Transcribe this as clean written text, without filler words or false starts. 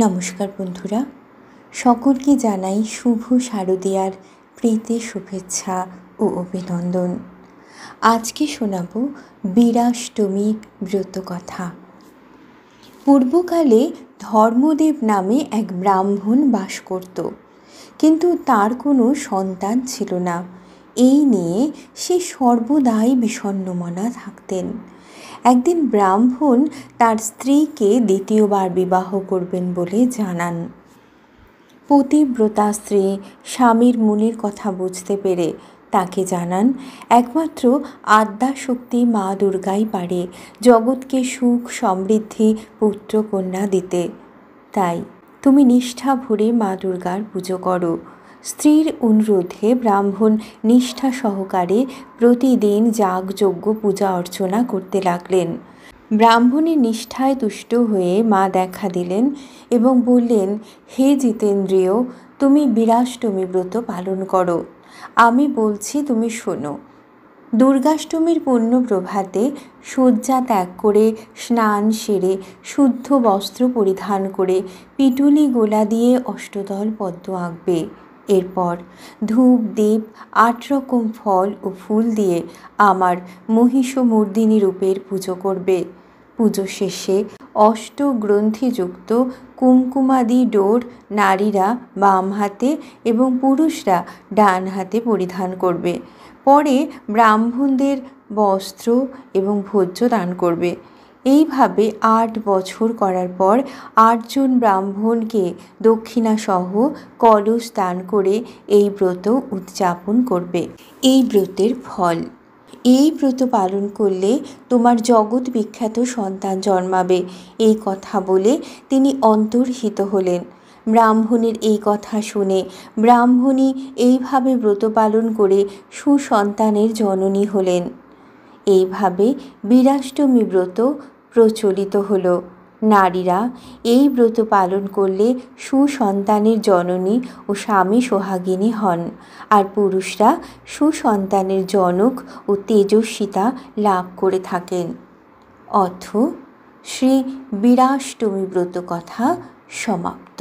নমস্কার বন্ধুরা, সকলকে জানাই শুভ শারদীয়ার প্রীতি শুভেচ্ছা ও অভিনন্দন। আজকে শোনাব বীরাষ্টমী ব্রতকথা। পূর্বকালে ধর্মদেব নামে এক ব্রাহ্মণ বাস করত, কিন্তু তার কোনো সন্তান ছিল না। এই নিয়ে সে সর্বদাই বিষণ্ণমনা থাকতেন। একদিন ব্রাহ্মণ তার স্ত্রীকে দ্বিতীয়বার বিবাহ করবেন বলে জানান। পতিব্রতা স্ত্রী স্বামীর মনের কথা বুঝতে পেরে তাকে জানান, একমাত্র আদ্যাশক্তি মা দুর্গাই পারে জগৎকে সুখ সমৃদ্ধি পুত্র কন্যা দিতে। তাই তুমি নিষ্ঠা ভরে মা দুর্গার পুজো করো। স্ত্রীর অনুরোধে ব্রাহ্মণ নিষ্ঠা সহকারে প্রতিদিন যাগযজ্ঞ পূজা অর্চনা করতে লাগলেন। ব্রাহ্মণের নিষ্ঠায় তুষ্ট হয়ে মা দেখা দিলেন এবং বললেন, হে জিতেন্দ্রিয়, তুমি বীরাষ্টমী ব্রত পালন করো। আমি বলছি, তুমি শোনো। দুর্গাষ্টমীর পুণ্য প্রভাতে শয্যা ত্যাগ করে স্নান সেরে শুদ্ধ বস্ত্র পরিধান করে পিটুলি গোলা দিয়ে অষ্টদল পদ্ম আঁকবে। এরপর ধূপ দীপ 8 রকম ফল ও ফুল দিয়ে আমার মহিষমর্দিনী রূপের পুজো করবে। পুজো শেষে অষ্টগ্রন্থিযুক্ত কুমকুমাদি ডোর নারীরা বাম হাতে এবং পুরুষরা ডান হাতে পরিধান করবে। পরে ব্রাহ্মণদের বস্ত্র এবং ভোজ্য দান করবে। এইভাবে 8 বছর করার পর 8 জন ব্রাহ্মণকে দক্ষিণাসহ কলস দান করে এই ব্রত উদযাপন করবে। এই ব্রতের ফল, এই ব্রত পালন করলে তোমার জগৎ বিখ্যাত সন্তান জন্মাবে। এই কথা বলে তিনি অন্তর্হিত হলেন। ব্রাহ্মণের এই কথা শুনে ব্রাহ্মণী এইভাবে ব্রত পালন করে সুসন্তানের জননী হলেন। এইভাবে বীরাষ্টমী ব্রত প্রচলিত হলো। নারীরা এই ব্রত পালন করলে সুসন্তানের জননী ও স্বামী সোহাগিনী হন, আর পুরুষরা সুসন্তানের জনক ও তেজস্বিতা লাভ করে থাকেন। অথ শ্রী বীরাষ্টমী ব্রত কথা সমাপ্ত।